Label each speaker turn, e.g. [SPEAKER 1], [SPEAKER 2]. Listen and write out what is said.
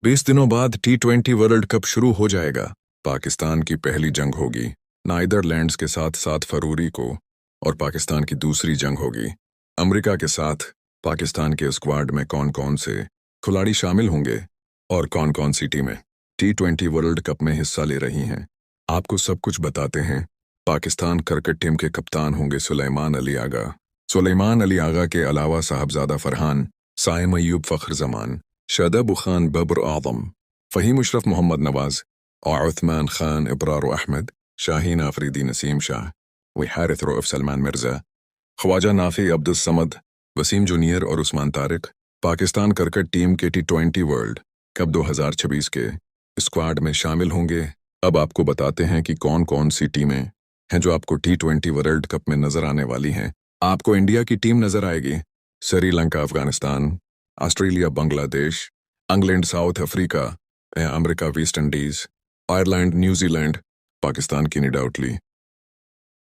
[SPEAKER 1] 20 दिनों बाद T20 world cup शुरू हो जाएगा। पाकिस्तान की पहली जंग होगी नीदरलैंड्स के साथ 7 फरवरी को, और पाकिस्तान की दूसरी जंग होगी अमेरिका के साथ। पाकिस्तान के स्क्वाड में कौन कौन से खिलाड़ी शामिल होंगे और कौन कौन सी टीमें T20 वर्ल्ड कप में हिस्सा ले रही हैं, आपको सब कुछ बताते हैं। पाकिस्तान क्रिकेट टीम के कप्तान होंगे सुलेमान अली आगा। सुलेमान अली आगा के अलावा साहबजादा फरहान, साइम अयूब फ़ख्र जमान, शदब खान बब्र आदम, फ़हीम अशरफ मोहम्मद नवाज और उस्मान खान इब्रार अहमद, शाहीन आफरीदी नसीम शाह, वहारिथ रऊफ सलमान मिर्ज़ा, ख्वाजा नाफी अब्दुल समद, वसीम जूनियर और उस्मान तारिक पाकिस्तान क्रिकेट टीम के T20 वर्ल्ड कप 2026 के स्क्वाड में शामिल होंगे। अब आपको बताते हैं कि कौन कौन सी टीमें हैं जो आपको T20 वर्ल्ड कप में नजर आने वाली हैं। आपको इंडिया की टीम नजर आएगी, Sri Lanka Afghanistan, Australia Bangladesh, England south Africa, America West Indies, Ireland New Zealand, Pakistan की नहीं डाउटली